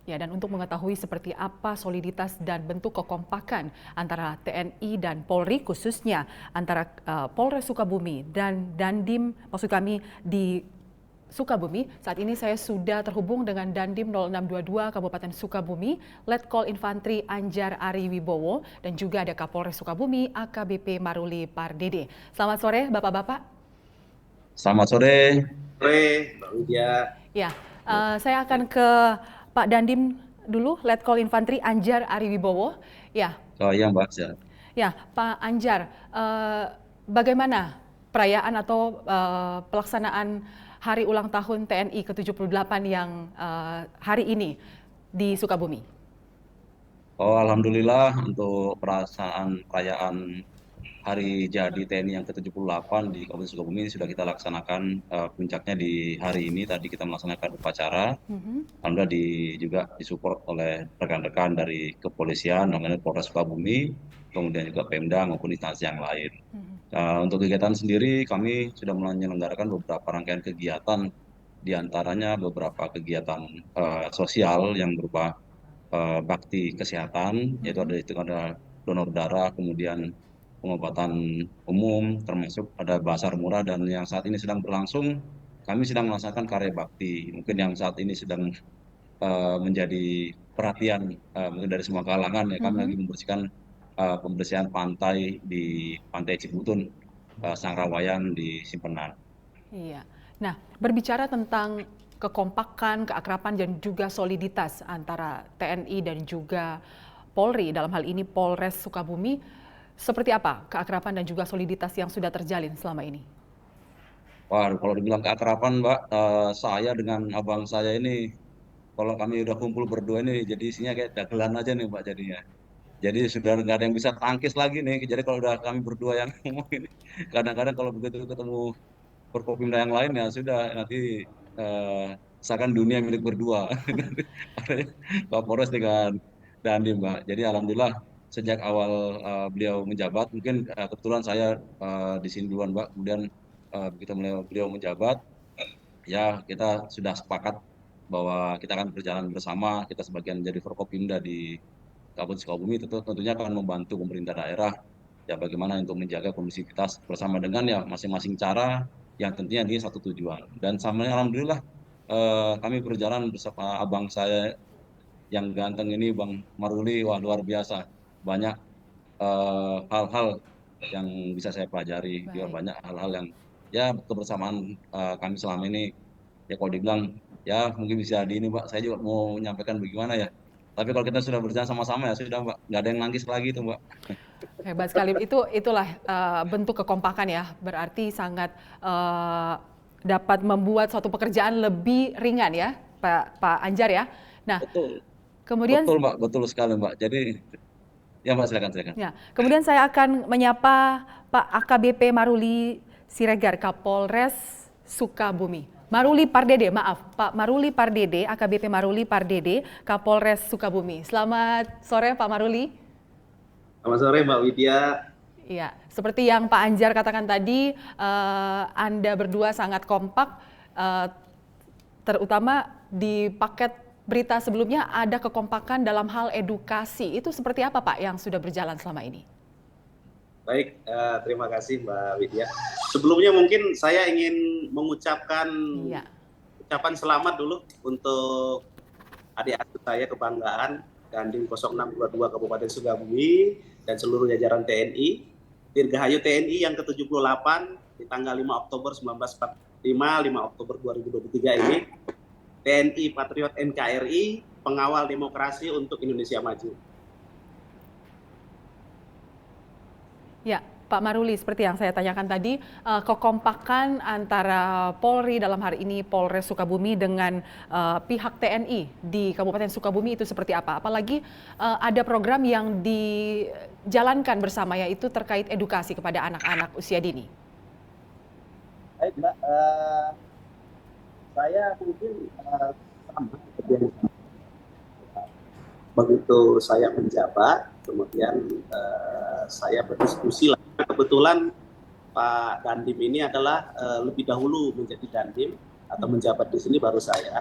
Ya, dan untuk mengetahui seperti apa soliditas dan bentuk kekompakan antara TNI dan Polri, khususnya antara Polres Sukabumi dan Dandim, maksud kami di Sukabumi. Saat ini saya sudah terhubung dengan Dandim 0622 Kabupaten Sukabumi, Letkol Infantri Anjar Ari Wibowo, dan juga ada Kapolres Sukabumi AKBP Maruli Pardede. Selamat sore Bapak-Bapak. Selamat sore. Sore, Mbak Widya. Ya, saya akan ke Pak Dandim dulu, Letkol Infantri Anjar Ari Wibowo. Ya, Oh iya Mbak. ya Pak Anjar, bagaimana perayaan atau pelaksanaan Hari Ulang Tahun TNI ke-78 yang hari ini di Sukabumi? Oh alhamdulillah untuk perayaan Hari Jadi TNI yang ke-78 di Kabupaten Sukabumi sudah kita laksanakan puncaknya di hari ini. Tadi kita melaksanakan upacara. Alhamdulillah juga disupport oleh rekan-rekan dari kepolisian, namanya Polres Sukabumi, kemudian juga Pemda maupun instansi yang lain. Untuk kegiatan sendiri kami sudah menyelenggarakan beberapa rangkaian kegiatan, diantaranya beberapa kegiatan sosial yang berupa bakti kesehatan, yaitu ada donor darah, kemudian pengobatan umum, termasuk ada basar murah, dan yang saat ini sedang berlangsung, kami sedang melaksanakan karya bakti. Mungkin yang saat ini sedang menjadi perhatian mungkin dari semua kalangan, ya, kami lagi membersihkan pembersihan pantai di Pantai Cibutun, Sangrawayan di Simpenan. Iya. Nah, berbicara tentang kekompakan, keakraban, dan juga soliditas antara TNI dan juga Polri, dalam hal ini Polres Sukabumi, seperti apa keakraban dan juga soliditas yang sudah terjalin selama ini? Wah, kalau dibilang keakraban, Mbak, saya dengan abang saya ini, kalau kami udah kumpul berdua ini, jadi isinya kayak dagelan aja nih, Mbak, jadinya. Jadi sudah nggak ada yang bisa tangkis lagi nih. Jadi kalau udah kami berdua yang ngomong ini, kadang-kadang kalau begitu ketemu Forkopimda yang lain, ya sudah nanti seakan dunia milik berdua. Pak Polres dengan Dandim, Mbak. Jadi alhamdulillah sejak awal beliau menjabat, mungkin kebetulan saya di sini duluan, Mbak. Kemudian begitu beliau menjabat, ya kita sudah sepakat bahwa kita akan berjalan bersama. Kita sebagian jadi Forkopimda di Kabupaten Sukabumi tentunya akan membantu pemerintah daerah, ya bagaimana untuk menjaga kondusivitas bersama dengan ya masing-masing cara yang tentunya ini satu tujuan. Dan sama alhamdulillah kami berjalan bersama abang saya yang ganteng ini, Bang Maruli. Wah, luar biasa. Banyak hal-hal yang bisa saya pelajari, juga Baik. banyak hal-hal yang ya kebersamaan kami selama ini, ya kalau dibilang ya mungkin bisa di ini, Mbak, saya juga mau menyampaikan bagaimana ya. Tapi kalau kita sudah berjalan sama-sama ya sudah, Mbak, nggak ada yang nangkis lagi tuh, Mbak. Hebat sekali. Itulah bentuk kekompakan ya. Berarti sangat dapat membuat suatu pekerjaan lebih ringan ya, Pak Anjar ya. Nah, Betul, kemudian betul, Mbak, betul sekali, Mbak. Jadi ya, Mbak, silakan, silakan. ya, kemudian saya akan menyapa Pak AKBP Maruli Siregar, Kapolres Sukabumi. Maruli Pardede, maaf, Pak Maruli Pardede, AKBP Maruli Pardede, Kapolres Sukabumi. Selamat sore Pak Maruli. Selamat sore, Mbak Widya. Iya, seperti yang Pak Anjar katakan tadi, Anda berdua sangat kompak, terutama di paket berita sebelumnya ada kekompakan dalam hal edukasi. Itu seperti apa Pak yang sudah berjalan selama ini? Baik, terima kasih Mbak Widya. Sebelumnya mungkin saya ingin mengucapkan Iya. ucapan selamat dulu untuk adik asuh saya kebanggaan, Dandim 0622 Kabupaten Sukabumi dan seluruh jajaran TNI. Dirgahayu TNI yang ke-78 di tanggal 5 Oktober 1945, 5 Oktober 2023 ini. TNI Patriot NKRI, pengawal demokrasi untuk Indonesia Maju. Ya, Pak Maruli, seperti yang saya tanyakan tadi, kekompakan antara Polri dalam hari ini Polres Sukabumi dengan pihak TNI di Kabupaten Sukabumi itu seperti apa? Apalagi ada program yang dijalankan bersama, yaitu terkait edukasi kepada anak-anak usia dini. Baik, Mbak. Saya mungkin sama seperti yang begitu saya menjabat, kemudian saya berdiskusi lah. Kebetulan Pak Dandim ini adalah lebih dahulu menjadi Dandim atau menjabat di sini baru saya.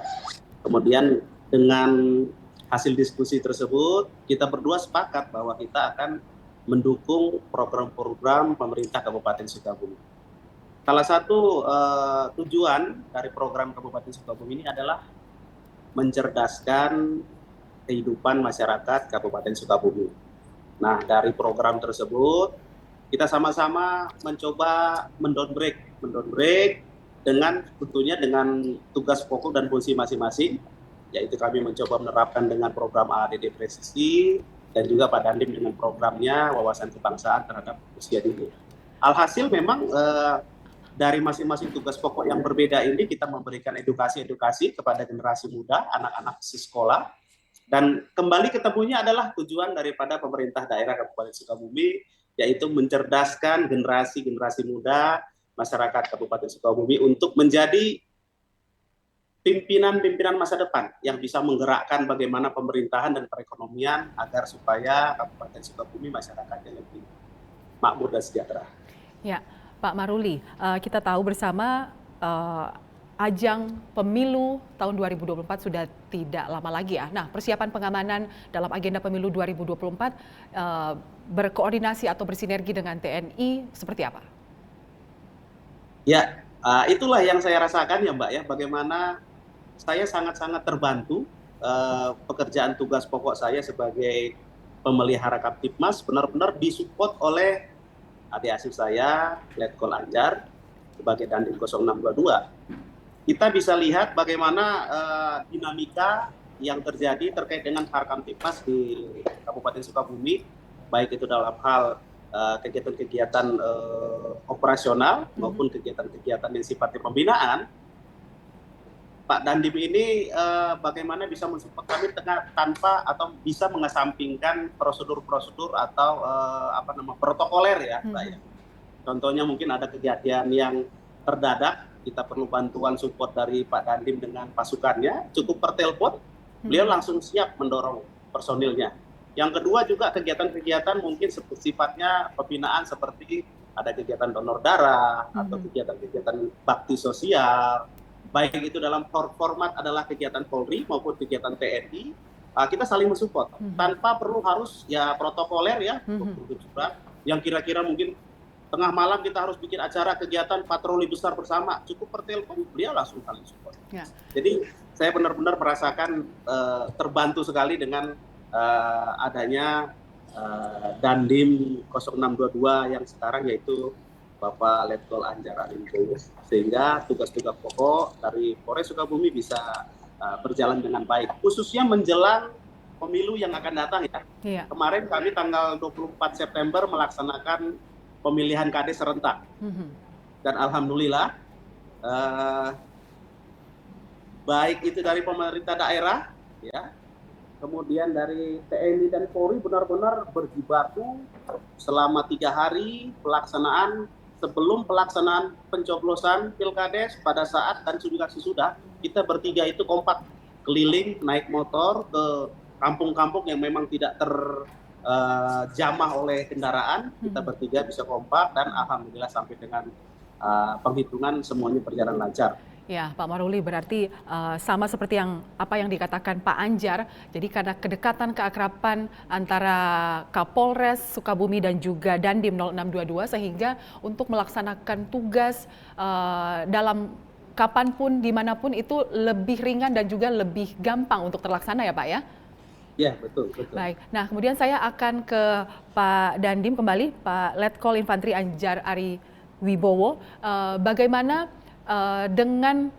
Kemudian dengan hasil diskusi tersebut, kita berdua sepakat bahwa kita akan mendukung program-program pemerintah Kabupaten Sukabumi. Salah satu tujuan dari program Kabupaten Sukabumi ini adalah mencerdaskan kehidupan masyarakat Kabupaten Sukabumi. Nah, dari program tersebut, kita sama-sama mencoba mendowngrade dengan tentunya dengan tugas pokok dan fungsi masing-masing, yaitu kami mencoba menerapkan dengan program AADD Presisi dan juga Pak Dandim dengan programnya wawasan kebangsaan terhadap usia dini. Alhasil memang dari masing-masing tugas pokok yang berbeda ini kita memberikan edukasi kepada generasi muda, anak-anak sekolah, dan kembali ketemunya adalah tujuan daripada pemerintah daerah Kabupaten Sukabumi, yaitu mencerdaskan generasi muda masyarakat Kabupaten Sukabumi untuk menjadi pimpinan masa depan yang bisa menggerakkan bagaimana pemerintahan dan perekonomian agar supaya Kabupaten Sukabumi masyarakatnya lebih makmur dan sejahtera. Ya, Pak Maruli, kita tahu bersama ajang pemilu tahun 2024 sudah tidak lama lagi ya. Nah, persiapan pengamanan dalam agenda pemilu 2024 berkoordinasi atau bersinergi dengan TNI seperti apa? Ya, itulah yang saya rasakan ya Mbak ya, bagaimana saya sangat-sangat terbantu pekerjaan tugas pokok saya sebagai pemelihara Kamtibmas benar-benar disupport oleh adik asuh saya, Letkol Anjar, sebagai Dandim 0622. Kita bisa lihat bagaimana dinamika yang terjadi terkait dengan Harkamtibmas di Kabupaten Sukabumi, baik itu dalam hal kegiatan-kegiatan operasional maupun kegiatan-kegiatan yang sifatnya pembinaan. Pak Dandim ini bagaimana bisa mensupport kami tanpa atau bisa mengesampingkan prosedur-prosedur atau protokoler ya, Mbak ya. Contohnya mungkin ada kejadian yang terdadak, kita perlu bantuan support dari Pak Dandim dengan pasukannya, cukup per telepon, beliau langsung siap mendorong personilnya. Yang kedua juga kegiatan-kegiatan mungkin sifatnya pembinaan seperti ada kegiatan donor darah atau kegiatan-kegiatan bakti sosial, baik itu dalam format adalah kegiatan Polri maupun kegiatan TNI, kita saling mensupport tanpa perlu harus ya protokoler ya, yang kira-kira mungkin tengah malam kita harus bikin acara kegiatan patroli besar bersama, cukup per telepon beliau langsung saling support. Ya. Jadi saya benar-benar merasakan terbantu sekali dengan adanya Dandim 0622 yang sekarang yaitu Bapak Letkol Anjar Alimpo, sehingga tugas-tugas pokok dari Polres Sukabumi bisa berjalan dengan baik, khususnya menjelang pemilu yang akan datang ya. Iya. Kemarin kami tanggal 24 September melaksanakan pemilihan kades serentak, dan alhamdulillah baik itu dari pemerintah daerah, ya, kemudian dari TNI dan Polri benar-benar berjibaku selama 3 hari pelaksanaan. Sebelum pelaksanaan pencoblosan pilkades, pada saat dan juga sesudah, kita bertiga itu kompak keliling naik motor ke kampung-kampung yang memang tidak terjamah oleh kendaraan. Kita bertiga bisa kompak dan alhamdulillah sampai dengan penghitungan semuanya berjalan lancar. Ya, Pak Maruli, berarti sama seperti apa yang dikatakan Pak Anjar, jadi karena kedekatan keakraban antara Kapolres Sukabumi dan juga Dandim 0622 sehingga untuk melaksanakan tugas dalam kapanpun, dimanapun itu lebih ringan dan juga lebih gampang untuk terlaksana ya Pak ya? Ya, betul. Baik, nah kemudian saya akan ke Pak Dandim kembali, Pak Letkol Infantri Anjar Ari Wibowo, bagaimana dengan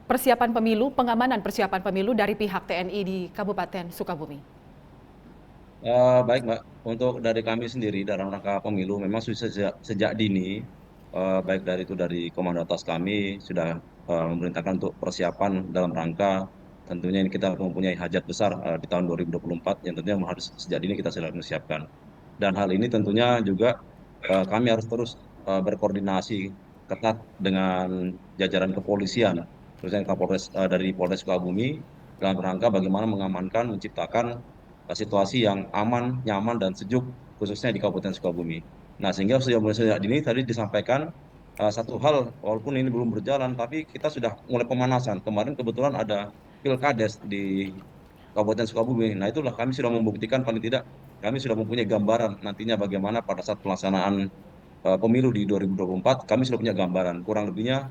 persiapan pemilu, pengamanan persiapan pemilu dari pihak TNI di Kabupaten Sukabumi? Baik Mbak, untuk dari kami sendiri dalam rangka pemilu memang sudah sejak dini, baik dari komando atas kami sudah memerintahkan untuk persiapan dalam rangka tentunya ini kita mempunyai hajat besar di tahun 2024 yang tentunya harus sejak dini kita sudah mempersiapkan. Dan hal ini tentunya juga kami harus terus berkoordinasi ketat dengan jajaran kepolisian, khususnya Kapolres dari Polres Sukabumi dalam rangka bagaimana mengamankan, menciptakan situasi yang aman, nyaman dan sejuk khususnya di Kabupaten Sukabumi. Nah, sehingga sejak dini tadi disampaikan satu hal, walaupun ini belum berjalan, tapi kita sudah mulai pemanasan. Kemarin kebetulan ada pilkades di Kabupaten Sukabumi. Nah itulah kami sudah membuktikan paling tidak kami sudah mempunyai gambaran nantinya bagaimana pada saat pelaksanaan pemilu di 2024 kami sudah punya gambaran kurang lebihnya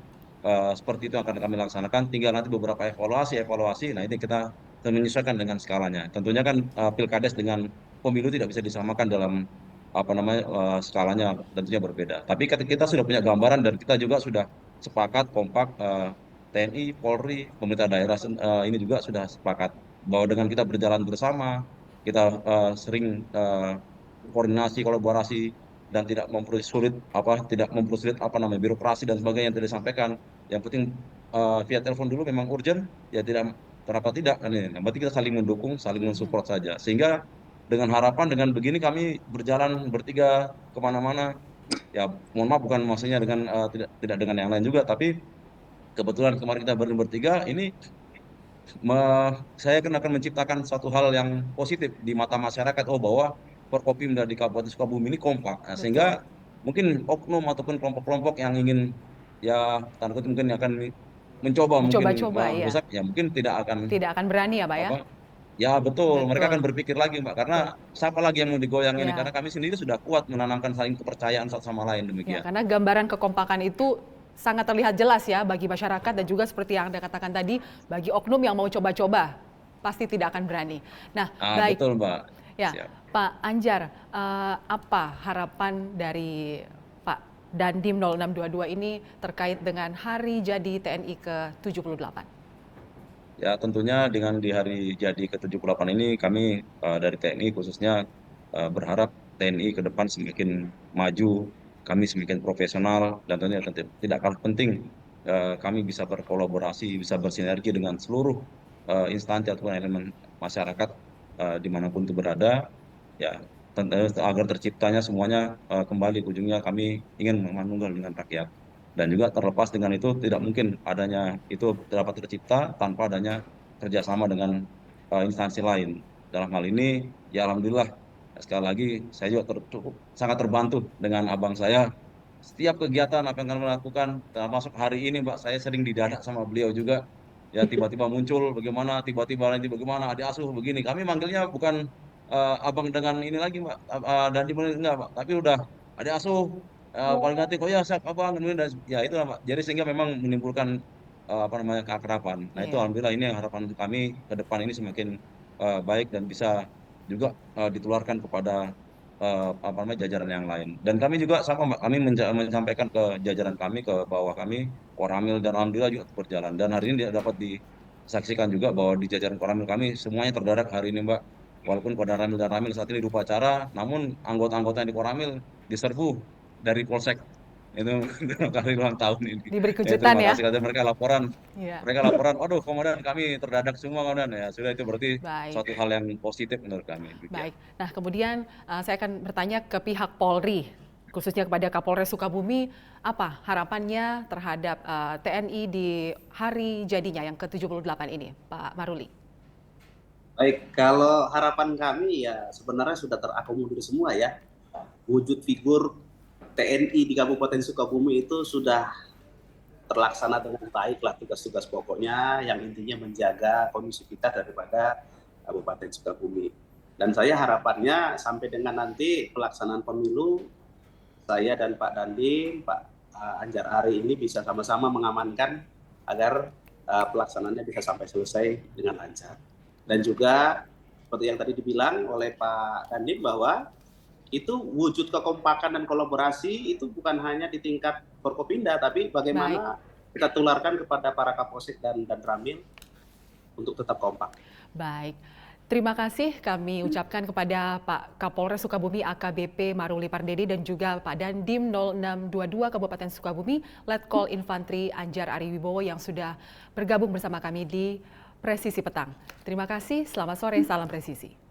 seperti itu akan kami laksanakan. Tinggal nanti beberapa evaluasi. Nah ini kita menyesuaikan dengan skalanya. Tentunya kan pilkades dengan pemilu tidak bisa disamakan dalam apa namanya skalanya tentunya berbeda. Tapi kita sudah punya gambaran dan kita juga sudah sepakat kompak TNI, Polri, pemerintah daerah ini juga sudah sepakat bahwa dengan kita berjalan bersama, kita sering koordinasi, kolaborasi dan tidak mempersulit apa namanya birokrasi dan sebagainya yang tadi disampaikan. Yang penting via telepon dulu memang urgent, ya tidak kenapa tidak kan ini. Yang penting kita saling mendukung, saling mensupport saja. Sehingga dengan harapan dengan begini kami berjalan bertiga kemana-mana. Ya mohon maaf bukan maksudnya dengan tidak dengan yang lain juga, tapi kebetulan kemarin kita bertiga ini saya akan menciptakan satu hal yang positif di mata masyarakat. Oh bahwa Forkopimda di Kabupaten Sukabumi ini kompak. Nah, sehingga mungkin oknum ataupun kelompok-kelompok yang ingin ya tanda kutip mungkin akan mencoba mungkin Mencoba-coba ya. merusak ya mungkin tidak akan berani ya Pak ya? apa ya betul mereka akan Betul. berpikir lagi Mbak karena siapa lagi yang mau digoyang ini Ya. karena kami sendiri sudah kuat menanamkan saling kepercayaan satu sama lain Ya, demikian. karena gambaran kekompakan itu sangat terlihat jelas ya bagi masyarakat dan juga seperti yang Anda katakan tadi, bagi oknum yang mau coba-coba pasti tidak akan berani. Nah, baik. Betul Mbak. Ya, Siap. Pak Anjar, apa harapan dari Pak Dandim 0622 ini terkait dengan hari jadi TNI ke-78? Ya tentunya dengan di hari jadi ke-78 ini kami dari TNI khususnya berharap TNI ke depan semakin maju, kami semakin profesional dan tentunya tidak kalah penting kami bisa berkolaborasi, bisa bersinergi dengan seluruh instansi ataupun elemen masyarakat dimanapun itu berada, ya agar terciptanya semuanya kembali ujungnya kami ingin memanunggal dengan rakyat. Dan juga terlepas dengan itu tidak mungkin adanya itu dapat tercipta tanpa adanya kerjasama dengan instansi lain. Dalam hal ini, ya alhamdulillah sekali lagi saya juga sangat terbantu dengan abang saya. Setiap kegiatan apa yang kami lakukan, termasuk hari ini Mbak, saya sering didadak sama beliau juga. Ya tiba-tiba muncul bagaimana, tiba-tiba nanti bagaimana, adik asuh begini. Kami manggilnya bukan abang dengan ini lagi Mbak, dan enggak Mbak, tapi udah adik asuh. Paling nanti kok ya siap abang kemudian ya itu Pak. Jadi sehingga memang menimbulkan apa namanya keakraban. Nah itu Iya. alhamdulillah ini harapan kami ke depan ini semakin baik dan bisa juga ditularkan kepada apa namanya jajaran yang lain. Dan kami juga sama Mbak, kami menyampaikan ke jajaran kami ke bawah kami Koramil dan alhamdulillah juga berjalan. Dan hari ini dapat disaksikan juga bahwa di jajaran Koramil kami semuanya terdadak hari ini Mbak. Walaupun Koramil dan Ramil saat ini di upacara, namun anggota-anggota yang di Koramil diserbu dari Polsek itu kali ulang tahun ini. Diberi Ya, kejutan terima ya. kasih karena Iya. mereka laporan, aduh komandan kami terdadak semua komandan ya sudah itu berarti Baik. suatu hal yang positif menurut kami. Baik. Nah, kemudian saya akan bertanya ke pihak Polri, khususnya kepada Kapolres Sukabumi, apa harapannya terhadap TNI di hari jadinya yang ke-78 ini, Pak Maruli? Baik, kalau harapan kami ya sebenarnya sudah terakomodir semua ya. Wujud figur TNI di Kabupaten Sukabumi itu sudah terlaksana dengan baik lah tugas-tugas pokoknya yang intinya menjaga kondusivitas daripada Kabupaten Sukabumi. Dan saya harapannya sampai dengan nanti pelaksanaan pemilu, saya dan Pak Dandim, Pak Anjar Ari ini bisa sama-sama mengamankan agar pelaksanaannya bisa sampai selesai dengan lancar. Dan juga seperti yang tadi dibilang oleh Pak Dandim bahwa itu wujud kekompakan dan kolaborasi itu bukan hanya di tingkat Forkopimda, tapi bagaimana kita tularkan kepada para Kapolsek dan Ramil untuk tetap kompak. Baik. Terima kasih kami ucapkan kepada Pak Kapolres Sukabumi AKBP Maruli Pardede dan juga Pak Dandim 0622 Kabupaten Sukabumi, Letkol Infantri Anjar Ari Wibowo yang sudah bergabung bersama kami di Presisi Petang. Terima kasih, selamat sore, salam presisi.